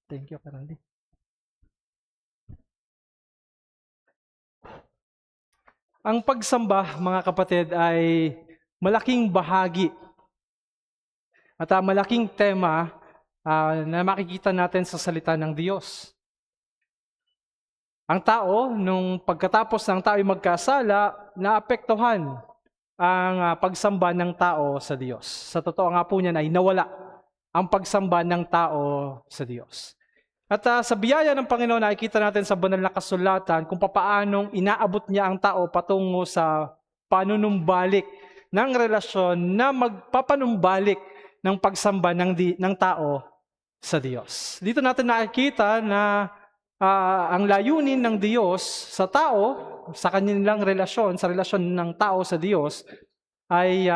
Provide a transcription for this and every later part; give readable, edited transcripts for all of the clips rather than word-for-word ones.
Thank you, Karandi. Ang pagsamba, mga kapatid, ay malaking bahagi at malaking tema na makikita natin sa salita ng Diyos. Ang tao, nung pagkatapos ng tao ay magkasala, naapektuhan ang pagsamba ng tao sa Diyos. Sa totoo nga po niyan ay nawala ang pagsamba ng tao sa Diyos. At sa biyaya ng Panginoon, nakikita natin sa banal na kasulatan kung papaanong inaabot niya ang tao patungo sa panunumbalik ng relasyon na magpapanumbalik ng pagsamba ng tao sa Diyos. Dito natin nakikita na ang layunin ng Diyos sa tao, sa kanilang relasyon, sa relasyon ng tao sa Diyos, ay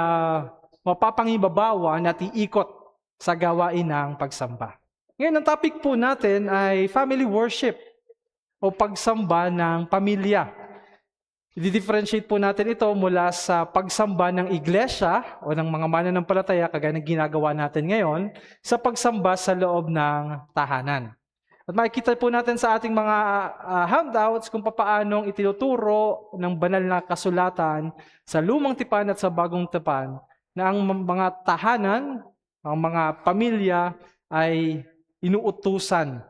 mapapangibabawan at iikot sa gawain ng pagsamba. Ngayon, ang topic po natin ay family worship o pagsamba ng pamilya. I-differentiate po natin ito mula sa pagsamba ng iglesia o ng mga mananampalataya kagaya ng ginagawa natin ngayon sa pagsamba sa loob ng tahanan. At makikita po natin sa ating mga handouts kung paanong itinuturo ng banal na kasulatan sa lumang tipan at sa bagong tipan na ang mga tahanan, ang mga pamilya ay inuutusan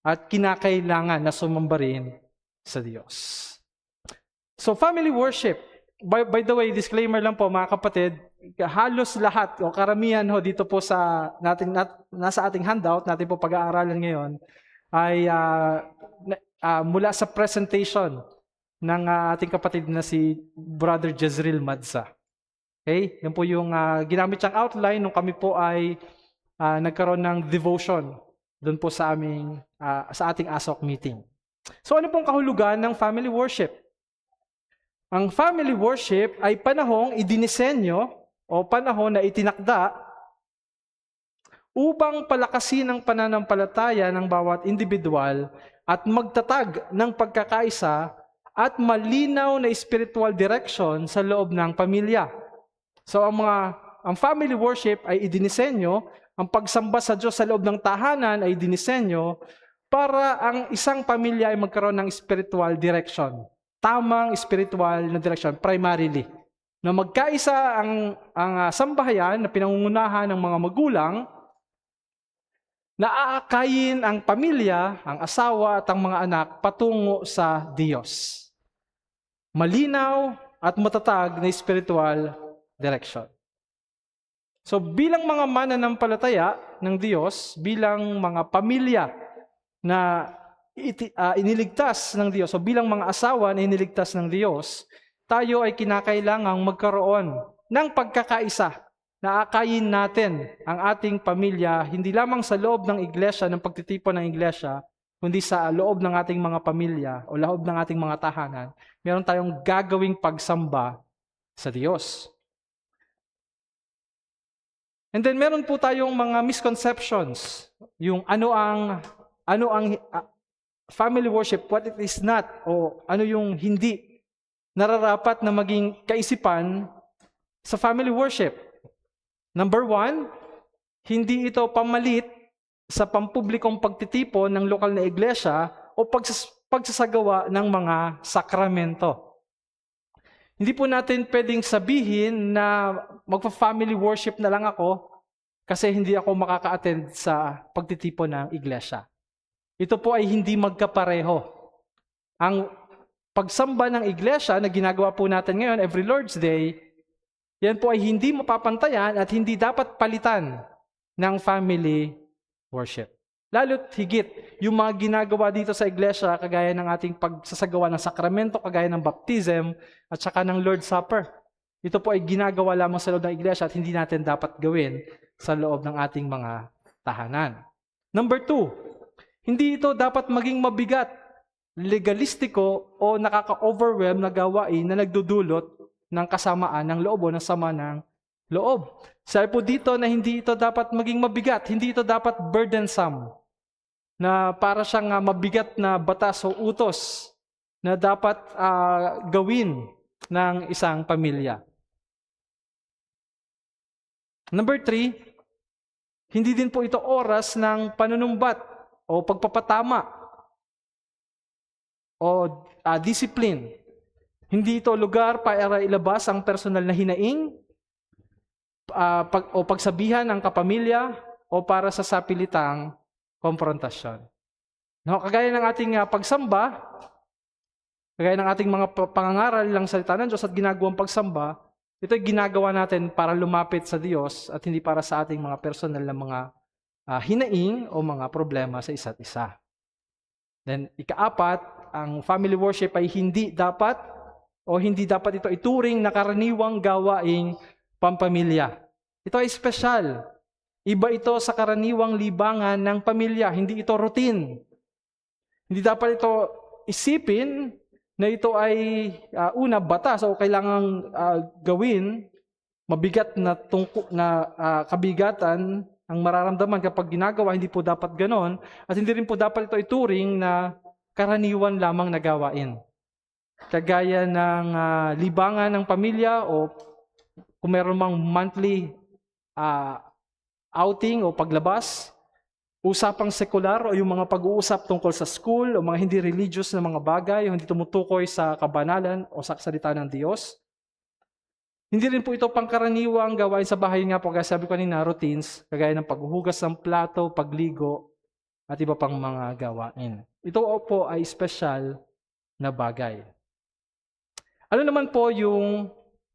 at kinakailangan na sumamba rin sa Diyos. So family worship, by the way, disclaimer lang po mga kapatid, halos lahat o karamihan ho dito po sa nasa ating handout natin po pag-aaralan ngayon ay mula sa presentation ng ating kapatid na si Brother Jezreel Madza. Okay? Yan po yung ginamit siyang outline nung kami po ay nagkaroon ng devotion doon po sa ating ASOC meeting. So ano pong kahulugan ng family worship? Ang family worship ay panahong idinisenyo o panahon na itinakda upang palakasin ang pananampalataya ng bawat individual at magtatag ng pagkakaisa at malinaw na spiritual direction sa loob ng pamilya. So ang family worship ay idinisenyo, ang pagsamba sa Diyos sa loob ng tahanan ay dinisenyo para ang isang pamilya ay magkaroon ng spiritual direction. Tamang spiritual na direction, primarily. Na magkaisa ang sambahayan na pinangungunahan ng mga magulang na aakayin ang pamilya, ang asawa at ang mga anak patungo sa Diyos. Malinaw at matatag na spiritual direction. So bilang mga mananampalataya ng Diyos, bilang mga pamilya na iniligtas ng Diyos, o bilang mga asawa na iniligtas ng Diyos, tayo ay kinakailangang magkaroon ng pagkakaisa na akayin natin ang ating pamilya, hindi lamang sa loob ng iglesia, ng pagtitipon ng iglesia, kundi sa loob ng ating mga pamilya o loob ng ating mga tahanan, meron tayong gagawing pagsamba sa Diyos. And then meron po tayong mga misconceptions, yung ano ang family worship, what it is not, o ano yung hindi nararapat na maging kaisipan sa family worship. Number 1, hindi ito pamalit sa pampublikong pagtitipon ng lokal na iglesia o pagsasagawa ng mga sakramento. Hindi po natin pwedeng sabihin na magpa-family worship na lang ako kasi hindi ako makaka-attend sa pagtitipon ng iglesia. Ito po ay hindi magkapareho. Ang pagsamba ng iglesia na ginagawa po natin ngayon every Lord's Day, yan po ay hindi mapapantayan at hindi dapat palitan ng family worship. Lalo't higit, yung mga ginagawa dito sa iglesia, kagaya ng ating pagsasagawa ng sakramento, kagaya ng baptism, at saka ng Lord's Supper. Ito po ay ginagawa lamang sa loob ng iglesia at hindi natin dapat gawin sa loob ng ating mga tahanan. Number 2, hindi ito dapat maging mabigat, legalistiko o nakaka-overwhelm na gawain na nagdudulot ng kasamaan ng loob o ng sama ng loob. Sabi po dito na hindi ito dapat maging mabigat, hindi ito dapat burdensome, na para siyang mabigat na batas o utos na dapat gawin ng isang pamilya. Number 3, Hindi din po ito oras ng panunumbat o pagpapatama o discipline. Hindi ito lugar para ilabas ang personal na hinaing o pagsabihan ng kapamilya o para sa sapilitang konfrontasyon. No, kagaya ng ating pagsamba, kagaya ng ating mga pangangaral ng salita ng Diyos at ginagawang pagsamba, ito ay ginagawa natin para lumapit sa Diyos at hindi para sa ating mga personal na mga hinaing o mga problema sa isa't isa. Then, ikaapat, ang family worship ay hindi dapat ito ituring na karaniwang gawaing pampamilya. Ito ay espesyal. Iba ito sa karaniwang libangan ng pamilya. Hindi ito routine. Hindi dapat ito isipin na ito ay batas o kailangang gawin, mabigat na kabigatan ang mararamdaman kapag ginagawa. Hindi po dapat ganon. At hindi rin po dapat ito ituring na karaniwan lamang na gawain. Kagaya ng libangan ng pamilya o kung meron mang monthly outing o paglabas, usapang sekular o yung mga pag-uusap tungkol sa school o mga hindi religious na mga bagay o hindi tumutukoy sa kabanalan o sa salita ng Diyos. Hindi rin po ito pangkaraniwang gawain sa bahay nga po, kaya sabi ko kanina, routines, kagaya ng paghuhugas ng plato, pagligo, at iba pang mga gawain. Ito po ay special na bagay. Ano naman po yung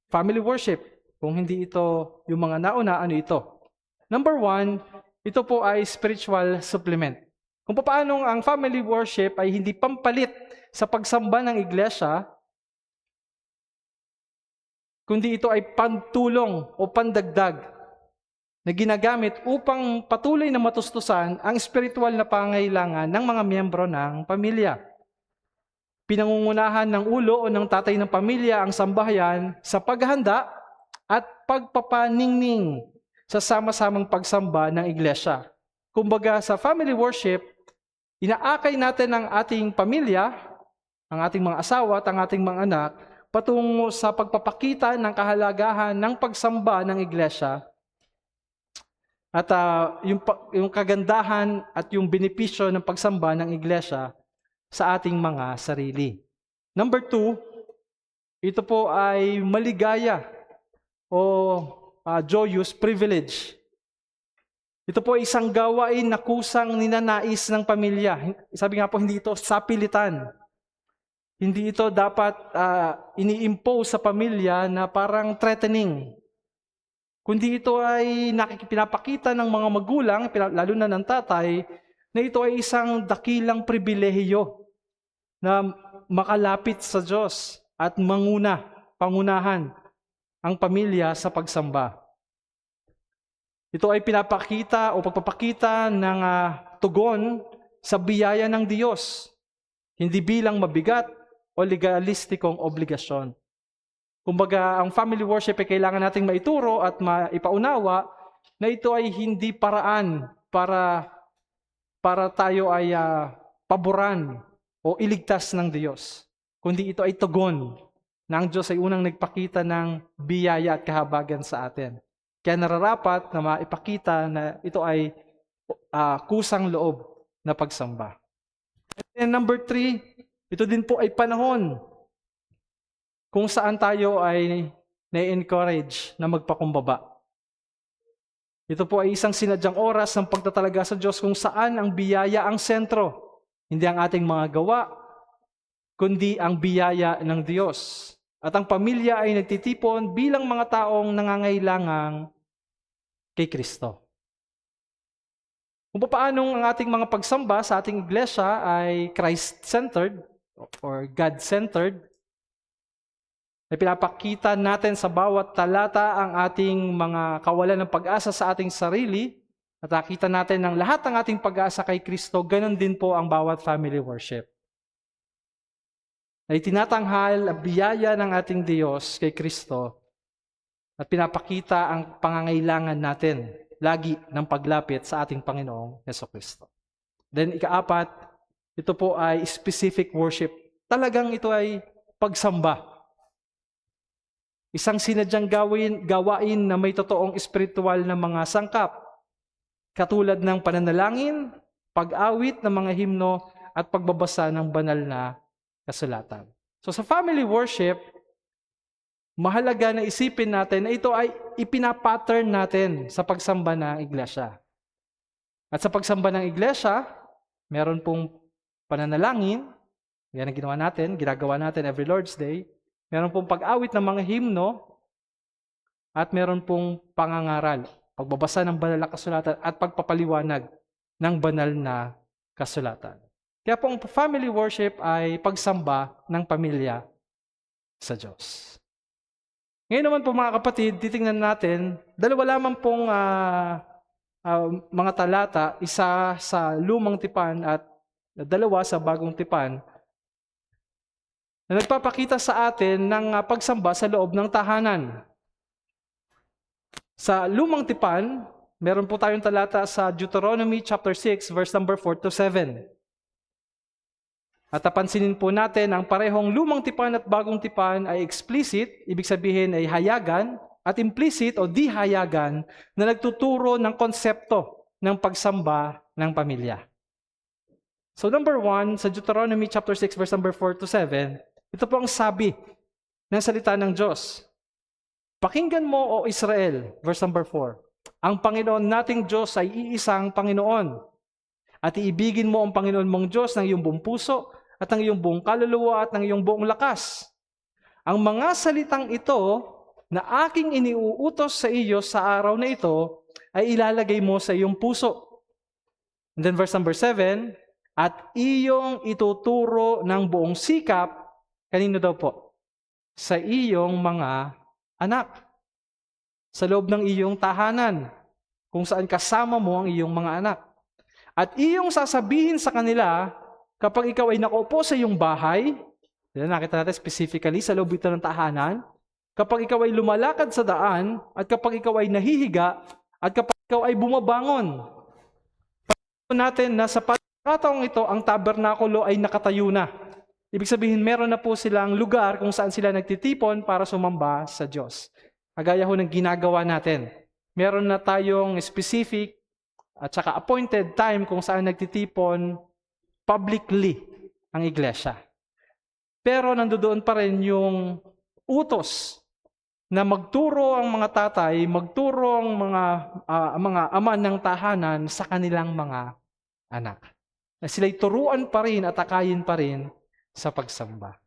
family worship? Kung hindi ito yung mga nauna, ano ito? Number 1, ito po ay spiritual supplement. Kung paano ang family worship ay hindi pampalit sa pagsamba ng iglesia, kundi ito ay pantulong o pandagdag na ginagamit upang patuloy na matustusan ang spiritual na pangangailangan ng mga miyembro ng pamilya. Pinangungunahan ng ulo o ng tatay ng pamilya ang sambahayan sa paghahanda at pagpapaningning sa sama-samang pagsamba ng iglesia. Kumbaga sa family worship, inaakay natin ang ating pamilya, ang ating mga asawa at ang ating mga anak patungo sa pagpapakita ng kahalagahan ng pagsamba ng iglesia at yung kagandahan at yung benepisyo ng pagsamba ng iglesia sa ating mga sarili. Number 2, ito po ay maligaya o joyous privilege. Ito po ay isang gawain na kusang ninanais ng pamilya. Sabi nga po, hindi ito sapilitan. Hindi ito dapat ini-impose sa pamilya na parang threatening. Kundi ito ay pinapakita ng mga magulang, lalo na ng tatay, na ito ay isang dakilang pribilehiyo na makalapit sa Diyos at pangunahan ang pamilya sa pagsamba. Ito ay pinapakita o pagpapakita ng tugon sa biyaya ng Diyos, hindi bilang mabigat o legalistikong obligasyon. Kumbaga, ang family worship ay kailangan nating maituro at maipaunawa na ito ay hindi paraan para tayo ay paboran o iligtas ng Diyos, kundi ito ay tugon na ang Diyos ay unang nagpakita ng biyaya at kahabagan sa atin. Kaya nararapat na maipakita na ito ay kusang loob na pagsamba. And number 3, ito din po ay panahon kung saan tayo ay na-encourage na magpakumbaba. Ito po ay isang sinadyang oras ng pagtatalaga sa Diyos kung saan ang biyaya ang sentro. Hindi ang ating mga gawa, kundi ang biyaya ng Diyos. At ang pamilya ay nagtitipon bilang mga taong nangangailangang kay Kristo. Kung paano ang ating mga pagsamba sa ating iglesia ay Christ-centered or God-centered, ay pinapakita natin sa bawat talata ang ating mga kawalan ng pag-asa sa ating sarili at nakita natin ng lahat ng ating pag-asa kay Kristo, ganun din po ang bawat family worship. Ay tinatanghal ang biyaya ng ating Diyos kay Kristo at pinapakita ang pangangailangan natin lagi ng paglapit sa ating Panginoong Jesucristo. Then ikaapat, ito po ay specific worship. Talagang ito ay pagsamba. Isang sinadyang gawain na may totoong espiritual na mga sangkap. katulad ng pananalangin, pag-awit ng mga himno, at pagbabasa ng banal na kasulatan. So sa family worship, mahalaga na isipin natin na ito ay ipinapattern natin sa pagsamba ng iglesia. At sa pagsamba ng iglesia, meron pong pananalangin, yan ang ginawa natin, ginagawa natin every Lord's Day. Meron pong pag-awit ng mga himno, at meron pong pangangaral, pagbabasa ng banal na kasulatan at pagpapaliwanag ng banal na kasulatan. Kaya po ang family worship ay pagsamba ng pamilya sa Diyos. Ngayon naman po mga kapatid, titingnan natin, dalawa lamang pong mga talata, isa sa Lumang Tipan at dalawa sa Bagong Tipan, na nagpapakita sa atin ng pagsamba sa loob ng tahanan. Sa Lumang Tipan, meron po tayong talata sa Deuteronomy chapter 6, verse number 4 to 7. At napansinin po natin, ang parehong Lumang Tipan at Bagong Tipan ay explicit, ibig sabihin ay hayagan, at implicit o dihayagan na nagtuturo ng konsepto ng pagsamba ng pamilya. So number 1, sa Deuteronomy chapter 6, verse number 4 to 7, ito po ang sabi ng salita ng Diyos. Pakinggan mo, O Israel, verse number 4, ang Panginoon nating Diyos ay iisang Panginoon. At iibigin mo ang Panginoon mong Diyos ng iyong buong puso, at ng iyong buong kaluluwa, at ng iyong buong lakas. Ang mga salitang ito na aking iniuutos sa iyo sa araw na ito, ay ilalagay mo sa iyong puso. And then verse number 7, at iyong ituturo ng buong sikap, kanino daw po? Sa iyong mga anak, sa loob ng iyong tahanan, kung saan kasama mo ang iyong mga anak. At iyong sasabihin sa kanila, kapag ikaw ay nakaupo sa iyong bahay, nakita natin specifically sa loob ito ng tahanan, kapag ikaw ay lumalakad sa daan, at kapag ikaw ay nahihiga, at kapag ikaw ay bumabangon. Pagkakataon natin na sa pagkakataong ito, ang tabernakulo ay nakatayo na. Ibig sabihin, meron na po silang lugar kung saan sila nagtitipon para sumamba sa Diyos. Kagaya ho ng ginagawa natin. Meron na tayong specific at saka appointed time kung saan nagtitipon publicly ang iglesia. Pero nandoon pa rin yung utos na magturo ang mga tatay, magturo ang mga ama ng tahanan sa kanilang mga anak. Na sila'y turuan pa rin at akayin pa rin sa pagsamba.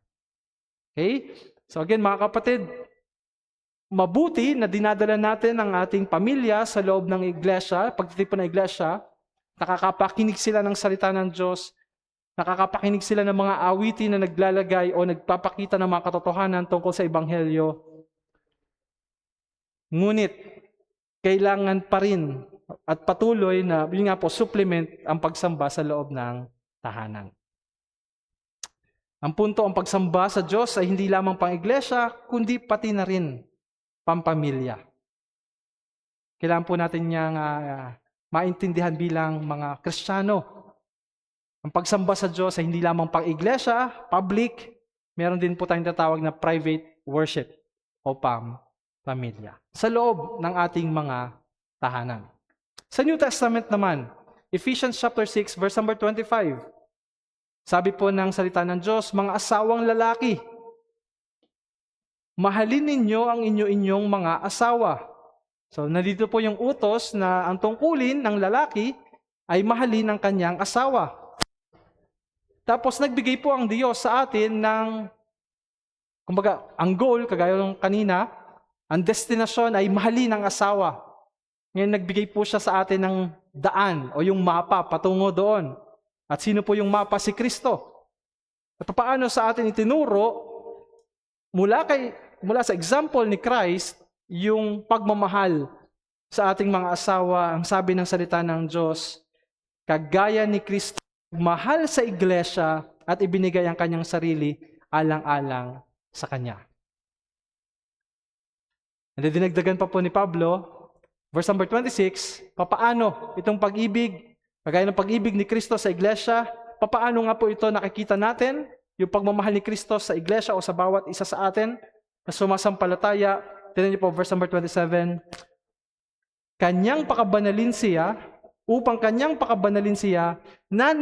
Okay? So again, mga kapatid, mabuti na dinadala natin ang ating pamilya sa loob ng iglesia, pagtitipon ng iglesia, nakakapakinig sila ng salita ng Diyos, nakakapakinig sila ng mga awitin na naglalagay o nagpapakita ng mga katotohanan tungkol sa Ebanghelyo. Ngunit, kailangan pa rin at patuloy na, yun nga po, supplement ang pagsamba sa loob ng tahanan. Ang punto, ang pagsamba sa Diyos ay hindi lamang pang-iglesia, kundi pati na rin pampamilya. Kailangan po natin niyang maintindihan bilang mga Kristiyano. Ang pagsamba sa Diyos ay hindi lamang pang-iglesia, public, meron din po tayong tatawag na private worship o pamilya. Sa loob ng ating mga tahanan. Sa New Testament naman, Ephesians chapter 6, verse number 25, sabi po ng salita ng Diyos, mga asawang lalaki, mahalin ninyo ang inyo-inyong mga asawa. So, nandito po yung utos na ang tungkulin ng lalaki ay mahalin ang kanyang asawa. Tapos, nagbigay po ang Diyos sa atin ng, kumbaga, ang goal, kagaya ng kanina, ang destinasyon ay mahalin ang asawa. Ngayon, nagbigay po siya sa atin ng daan o yung mapa patungo doon. At sino po yung mapa? Si Kristo. At paano sa atin itinuro mula sa example ni Christ yung pagmamahal sa ating mga asawa. Ang sabi ng salita ng Diyos, kagaya ni Kristo, mahal sa iglesia at ibinigay ang kanyang sarili alang-alang sa kanya. And dinagdagan pa po ni Pablo, verse number 26, papaano itong pag-ibig, kagaya ng pag-ibig ni Kristo sa iglesia, papaano nga po ito nakikita natin, yung pagmamahal ni Kristo sa iglesia o sa bawat isa sa atin na sumasampalataya. Tignan niyo po verse number 27, kanyang pakabanalin siya upang kanyang pakabanalin siya na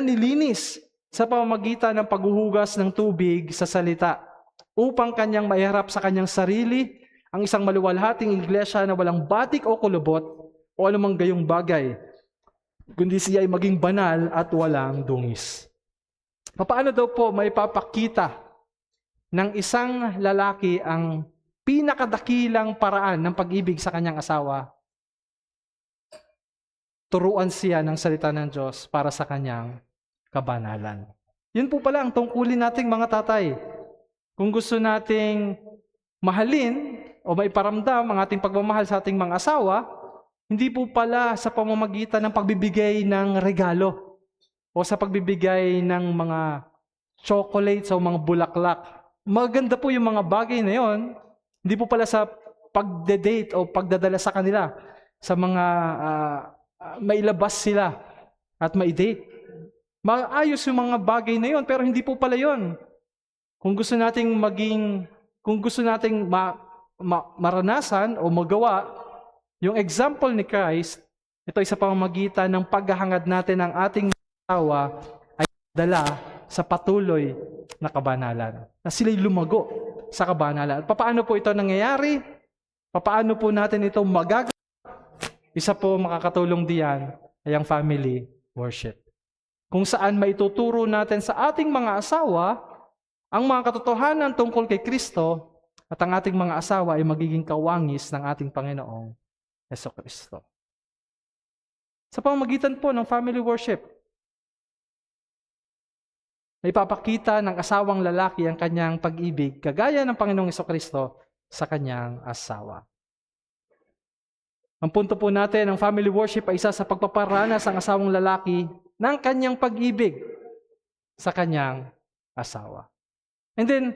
nilinis sa pamamagitan ng paghuhugas ng tubig sa salita, upang kanyang maiharap sa kanyang sarili ang isang maluwalhating iglesia na walang batik o kulubot o anumang gayong bagay, kundi siya ay maging banal at walang dungis. Paano daw po maipapakita ng isang lalaki ang pinakadakilang paraan ng pag-ibig sa kanyang asawa? Turuan siya ng salita ng Diyos para sa kanyang kabanalan. Yun po pala ang tungkulin nating mga tatay. Kung gusto nating mahalin o maiparamdam ang ating pagmamahal sa ating mga asawa, hindi po pala sa pamamagitan ng pagbibigay ng regalo o sa pagbibigay ng mga chocolates o mga bulaklak. Maganda po yung mga bagay na yon. Hindi po pala sa pagde-date o pagdadala sa kanila sa mga mailabas sila at maidate. Maayos yung mga bagay na yon, pero hindi po pala yon. Kung gusto nating maranasan o magawa yung example ni Christ, ito ay sa pamamagitan ng paghahangad natin ng ating asawa ay dala sa patuloy na kabanalan. Na sila'y lumago sa kabanalan. Paano po ito nangyayari? Paano po natin ito magagawa? Isa po makakatulong diyan ay ang family worship. Kung saan maituturo natin sa ating mga asawa ang mga katotohanan tungkol kay Kristo at ang ating mga asawa ay magiging kawangis ng ating Panginoong Jesucristo. Sa pamamagitan po ng family worship, may papakita ng asawang lalaki ang kanyang pag-ibig, kagaya ng Panginoong Jesucristo sa kanyang asawa. Ang punto po natin, ang family worship ay isa sa pagpaparanas ng asawang lalaki ng kanyang pag-ibig sa kanyang asawa. And then,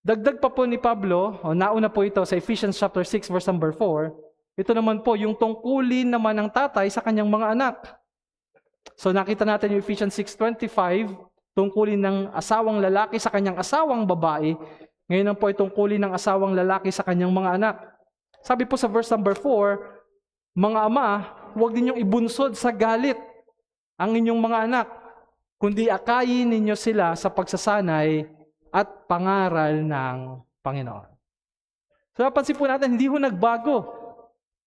dagdag pa po ni Pablo, o nauna po ito sa Ephesians chapter 6 verse number 4, ito naman po yung tungkulin naman ng tatay sa kanyang mga anak. So nakita natin yung Ephesians 6:25, tungkulin ng asawang lalaki sa kanyang asawang babae. Ngayon po ay tungkulin ng asawang lalaki sa kanyang mga anak. Sabi po sa verse number 4, mga ama, huwag ninyong ibunsod sa galit ang inyong mga anak, kundi akayin ninyo sila sa pagsasanay at pangaral ng Panginoon. So napansin po natin, hindi ho nagbago.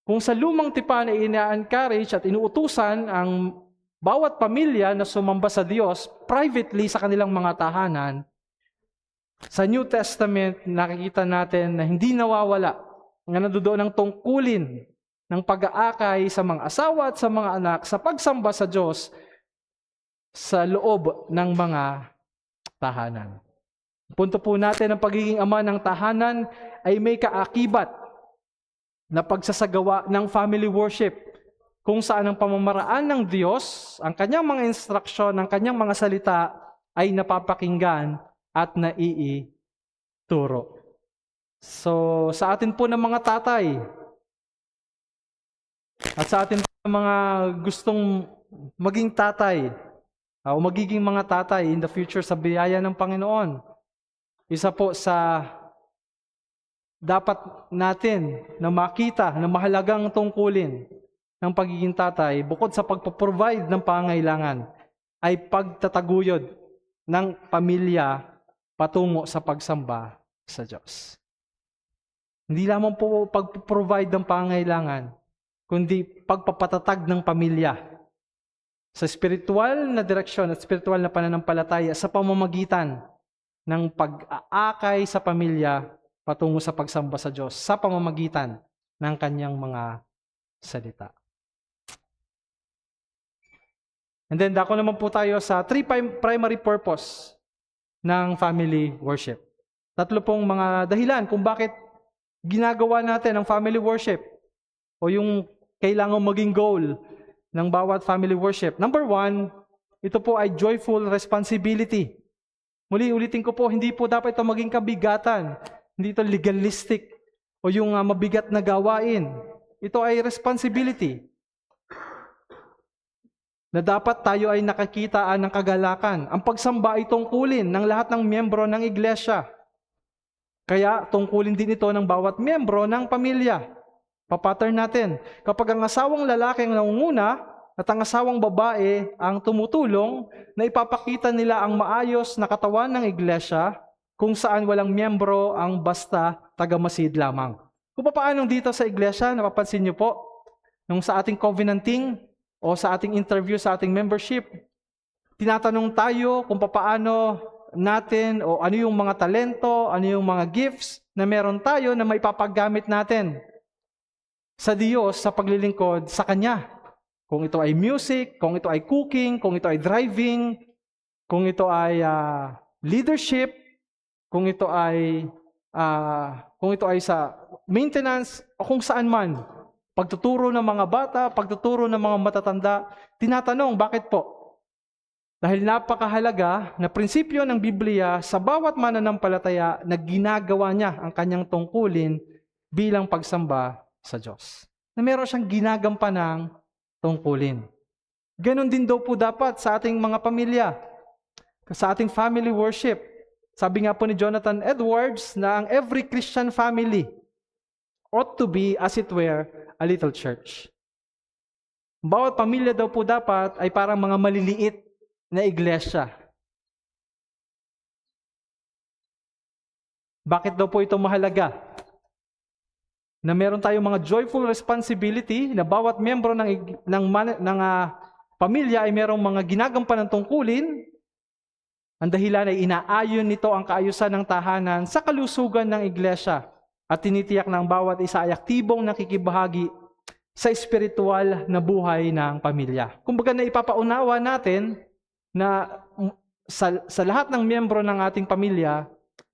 Kung sa lumang tipan ay ina-encourage at inuutusan ang bawat pamilya na sumamba sa Diyos privately sa kanilang mga tahanan, sa New Testament nakikita natin na hindi nawawala nga nandoon ang tungkulin ng pag-aakay sa mga asawa at sa mga anak sa pagsamba sa Diyos sa loob ng mga tahanan. Punto po natin, ang pagiging ama ng tahanan ay may kaakibat na pagsasagawa ng family worship, kung saan ang pamamaraan ng Diyos, ang kanyang mga instruksyon, ang kanyang mga salita ay napapakinggan at naiituro. So, sa atin po ng mga tatay, at sa atin po ng mga gustong maging tatay, o magiging mga tatay in the future sa biyaya ng Panginoon, isa po sa dapat natin na makita na mahalagang tungkulin ng pagiging tatay, bukod sa pagpo-provide ng pangangailangan, ay pagtataguyod ng pamilya patungo sa pagsamba sa Diyos. Hindi lamang po pag-provide ng pangangailangan, kundi pagpapatatag ng pamilya sa spiritual na direksyon at spiritual na pananampalataya sa pamamagitan ng pag-aakay sa pamilya patungo sa pagsamba sa Diyos sa pamamagitan ng kanyang mga salita. And then, dako naman po tayo sa three primary purpose ng family worship. Tatlo pong mga dahilan kung bakit ginagawa natin ang family worship o yung kailangan maging goal ng bawat family worship. Number 1, ito po ay joyful responsibility. Muli, ulitin ko po, hindi po dapat ito maging kabigatan. Hindi ito legalistic o yung mabigat na gawain. Ito ay responsibility na dapat tayo ay nakakitaan ng kagalakan. Ang pagsamba ay tungkulin ng lahat ng miyembro ng iglesia. Kaya tungkulin din ito ng bawat miyembro ng pamilya. Papattern natin. Kapag ang asawang lalaki ang nangunguna, at ang asawang babae ang tumutulong na ipapakita nila ang maayos na katawan ng iglesia kung saan walang miyembro ang basta tagamasid lamang. Kung paano dito sa iglesia, napapansin niyo po, nung sa ating covenanting o sa ating interview sa ating membership, tinatanong tayo kung paano natin o ano yung mga talento, ano yung mga gifts na meron tayo na maipapagamit natin sa Diyos sa paglilingkod sa Kanya. Kung ito ay music, kung ito ay cooking, kung ito ay driving, kung ito ay leadership, kung ito ay sa maintenance o kung saan man. Pagtuturo ng mga bata, pagtuturo ng mga matatanda, tinatanong, bakit po? Dahil napakahalaga na prinsipyo ng Biblia sa bawat mananampalataya na ginagawa niya ang kanyang tungkulin bilang pagsamba sa Diyos. Na meron siyang ginagampanang tungkulin. Ganon din daw po dapat sa ating mga pamilya, sa ating family worship. Sabi nga po ni Jonathan Edwards na ang every Christian family ought to be, as it were, a little church. Bawat pamilya daw po dapat ay parang mga maliliit na iglesia. Bakit daw po ito mahalaga? Na meron tayong mga joyful responsibility na bawat miyembro ng pamilya ay merong mga ginagampan ng tungkulin. Ang dahilan ay inaayon nito ang kaayusan ng tahanan sa kalusugan ng iglesia at tinitiyak ng bawat isa ay aktibong nakikibahagi sa espiritual na buhay ng pamilya. Kumbaga na ipapaunawa natin na sa lahat ng miyembro ng ating pamilya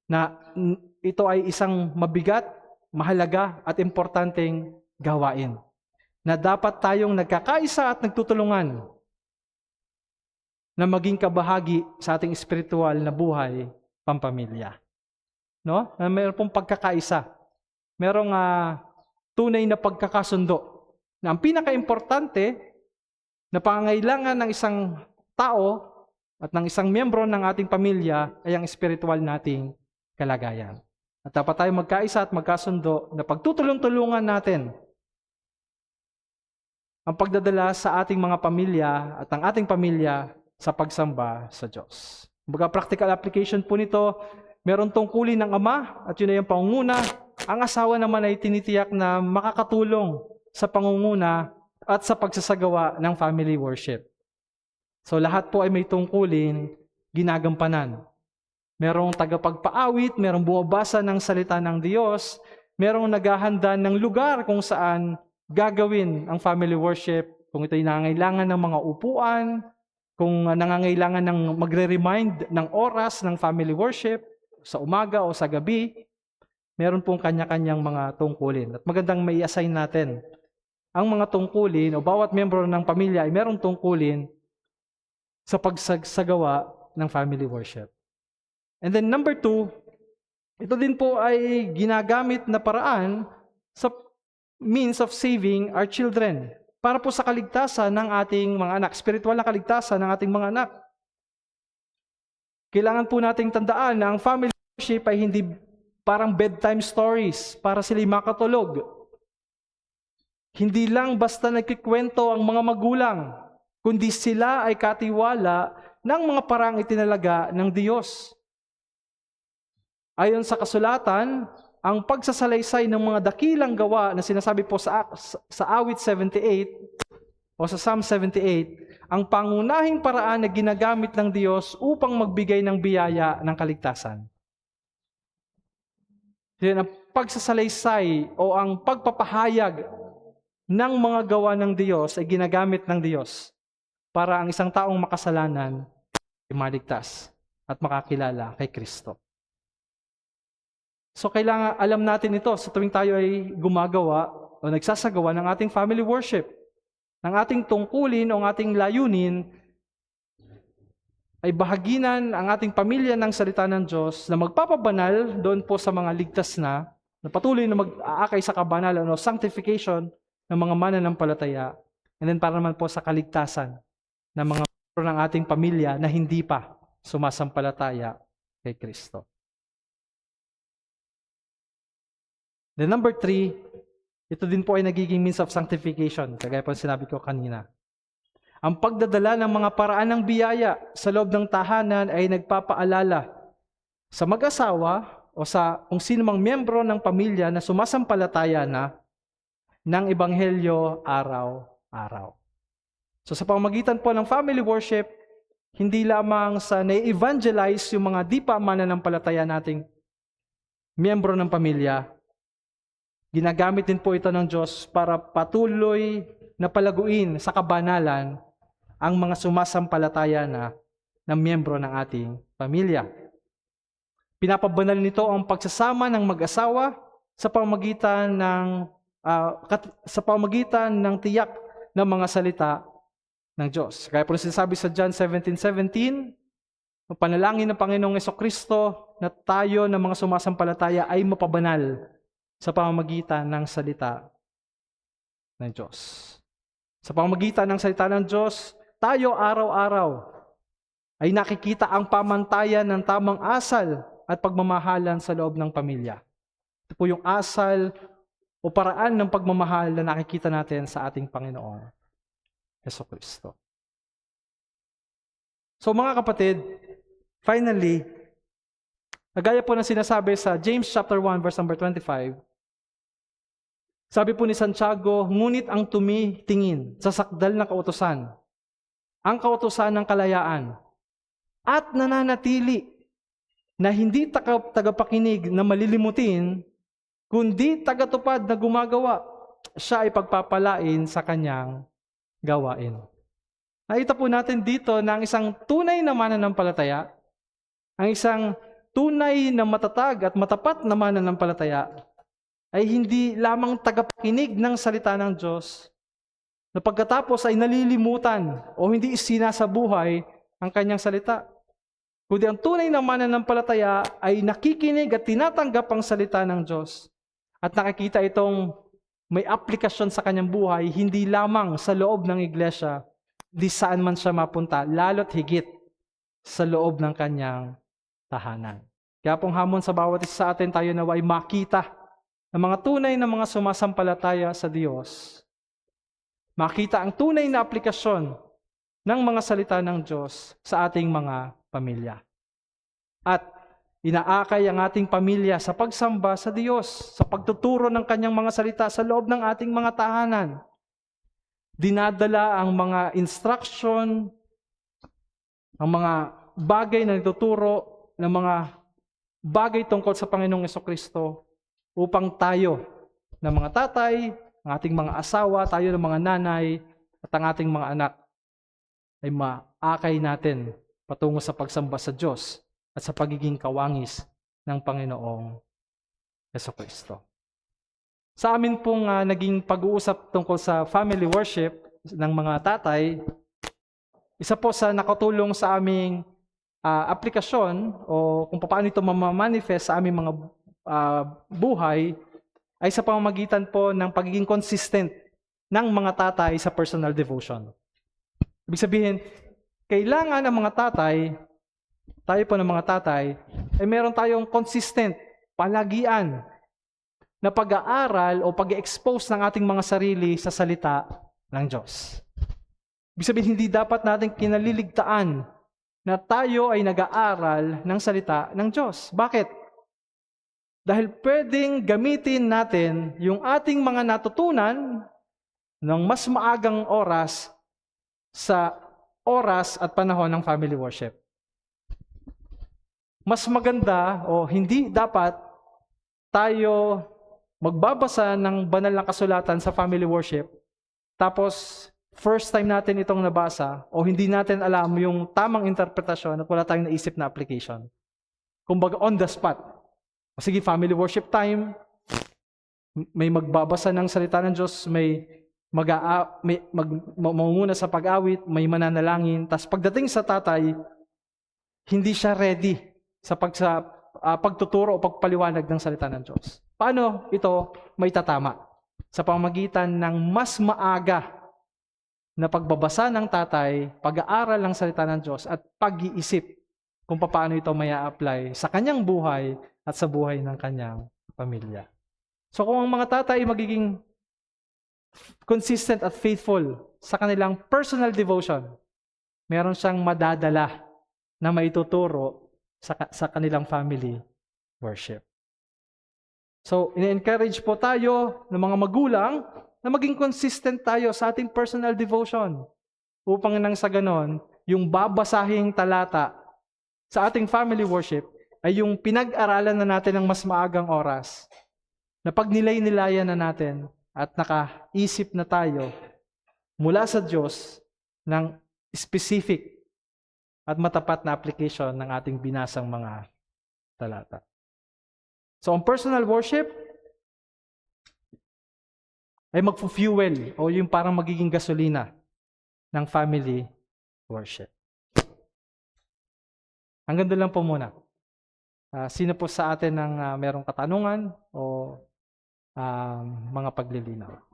na ito ay isang mabigat, mahalaga at importanteng gawain. Na dapat tayong nagkakaisa at nagtutulungan na maging kabahagi sa ating espiritual na buhay pampamilya. No? Na mayroon pong pagkakaisa. Merong tunay na pagkakasundo. Na ang pinaka-importante na pangangailangan ng isang tao at ng isang miyembro ng ating pamilya ay ang espiritual nating kalagayan. At dapat tayo magkaisa at magkasundo na pagtutulong-tulungan natin ang pagdadala sa ating mga pamilya at ang ating pamilya sa pagsamba sa Diyos. Kumbaga, practical application po nito, meron tungkulin ng ama at yun ay ang pangunguna. Ang asawa naman ay tinitiyak na makakatulong sa pangunguna at sa pagsasagawa ng family worship. So lahat po ay may tungkulin, ginagampanan. Merong tagapagpaawit, merong bumabasa ng salita ng Diyos, merong naghahanda ng lugar kung saan gagawin ang family worship, kung ito'y nangangailangan ng mga upuan, kung nangangailangan ng magre-remind ng oras ng family worship sa umaga o sa gabi, meron pong kanya-kanyang mga tungkulin. At magandang may assign natin ang mga tungkulin o bawat miyembro ng pamilya ay merong tungkulin sa pagsagawa ng family worship. And then number 2, ito din po ay ginagamit na paraan sa means of saving our children. Para po sa kaligtasan ng ating mga anak, spiritual na kaligtasan ng ating mga anak. Kailangan po nating tandaan na ang family worship ay hindi parang bedtime stories para sila makatulog. Hindi lang basta nagkikwento ang mga magulang, kundi sila ay katiwala ng mga parang itinalaga ng Diyos. Ayon sa kasulatan, ang pagsasalaysay ng mga dakilang gawa na sinasabi po sa awit 78 o sa Psalm 78, ang pangunahing paraan na ginagamit ng Diyos upang magbigay ng biyaya ng kaligtasan. Yan ang pagsasalaysay o ang pagpapahayag ng mga gawa ng Diyos ay ginagamit ng Diyos para ang isang taong makasalanan ay maligtas at makakilala kay Kristo. So kailangan alam natin ito sa tuwing tayo ay gumagawa o nagsasagawa ng ating family worship. Ng ating tungkulin o ang ating layunin ay bahaginan ang ating pamilya ng salita ng Diyos na magpapabanal doon po sa mga ligtas na patuloy na mag-aakay sa kabanalan o sanctification ng mga mananampalataya. And then para naman po sa kaligtasan ng mga ng ating pamilya na hindi pa sumasampalataya kay Kristo. Then number 3, ito din po ay nagiging means of sanctification, kagaya po sinabi ko kanina. Ang pagdadala ng mga paraan ng biyaya sa loob ng tahanan ay nagpapaalala sa mag-asawa o sa kung sino mang miyembro ng pamilya na sumasampalataya na ng Ebanghelyo araw-araw. So sa pamamagitan po ng family worship, hindi lamang sa na-evangelize yung mga di pa mananampalataya nating miyembro ng pamilya, ginagamit din po ito ng Diyos para patuloy na palaguin sa kabanalan ang mga sumasampalataya na ng miyembro ng ating pamilya. Pinapabanal nito ang pagsasama ng mag-asawa sa pamamagitan ng tiyak ng mga salita ng Diyos. Kaya po sinasabi sa John 17:17, ang panalangin ng Panginoong Jesucristo na tayo ng mga sumasampalataya ay mapabanal sa pamamagitan ng salita ng Diyos. Sa pamamagitan ng salita ng Diyos, tayo araw-araw ay nakikita ang pamantayan ng tamang asal at pagmamahalan sa loob ng pamilya. Ito po yung asal o paraan ng pagmamahal na nakikita natin sa ating Panginoong Jesucristo. So mga kapatid, finally, gaya po ng sinasabi sa James chapter 1 verse number 25, sabi po ni Santiago, ngunit ang tumitingin sa sakdal na kautusan, ang kautusan ng kalayaan, at nananatili na hindi tagapakinig na malilimutin, kundi tagatupad na gumagawa, siya ay pagpapalain sa kanyang gawain. Nakita po natin dito na ang isang tunay na mananampalataya, ang isang tunay na matatag at matapat na mananampalataya, ay hindi lamang tagapakinig ng salita ng Diyos, na pagkatapos ay nalilimutan o hindi isinasabuhay ang kanyang salita. Kundi ang tunay na mananampalataya ay nakikinig at tinatanggap ang salita ng Diyos. At nakikita itong may aplikasyon sa kanyang buhay, hindi lamang sa loob ng iglesia, di saan man siya mapunta, lalo't higit sa loob ng kanyang tahanan. Kaya pong hamon sa bawat isa sa atin, tayo naway makita ng mga tunay na mga sumasampalataya sa Diyos. Makita ang tunay na aplikasyon ng mga salita ng Diyos sa ating mga pamilya. At inaakay ang ating pamilya sa pagsamba sa Diyos, sa pagtuturo ng kanyang mga salita sa loob ng ating mga tahanan. Dinadala ang mga instruction, ang mga bagay na nagtuturo, ng mga bagay tungkol sa Panginoong Jesucristo upang tayo ng mga tatay, ang ating mga asawa, tayo ng mga nanay, at ang ating mga anak ay maakay natin patungo sa pagsamba sa Diyos at sa pagiging kawangis ng Panginoong Jesucristo. Sa amin pong naging pag-uusap tungkol sa family worship ng mga tatay, isa po sa nakatulong sa aming aplikasyon o kung paano ito mamamanifest sa aming mga buhay ay sa pamamagitan po ng pagiging consistent ng mga tatay sa personal devotion. Ibig sabihin, kailangan ng mga tatay, tayo po ng mga tatay, ay meron tayong consistent, palagian na pag-aaral o pag-expose ng ating mga sarili sa salita ng Diyos. Ibig sabihin, hindi dapat natin kinaliligtaan na tayo ay nag-aaral ng salita ng Diyos. Bakit? Dahil pwedeng gamitin natin yung ating mga natutunan ng mas maagang oras sa oras at panahon ng family worship. Mas maganda o hindi dapat tayo magbabasa ng banal na kasulatan sa family worship, tapos first time natin itong nabasa o hindi natin alam yung tamang interpretasyon at wala tayong naisip na application. Kumbaga on the spot. Sige, family worship time, may magbabasa ng salita ng Diyos, may mamumuna sa pag-awit, may mananalangin, tapos pagdating sa tatay, hindi siya ready sa pagtuturo o pagpaliwanag ng salita ng Diyos. Paano ito may tatama? Sa pamamagitan ng mas maaga na pagbabasa ng tatay, pag-aaral ng salita ng Diyos at pag-iisip kung paano ito may a-apply sa kanyang buhay at sa buhay ng kanyang pamilya. So kung ang mga tatay magiging consistent at faithful sa kanilang personal devotion, meron siyang madadala na maituturo sa kanilang family worship. So, in-encourage po tayo ng mga magulang na maging consistent tayo sa ating personal devotion upang nang sa ganon, yung babasahing talata sa ating family worship ay yung pinag-aralan na natin ng mas maagang oras, na pagnilay-nilayan na natin at nakaisip na tayo mula sa Diyos ng specific at matapat na application ng ating binasang mga talata. So, ang personal worship ay magfu-fuel o yung parang magiging gasolina ng family worship. Hanggang doon lang po muna. Sino po sa atin ang merong katanungan o mga paglilinaw?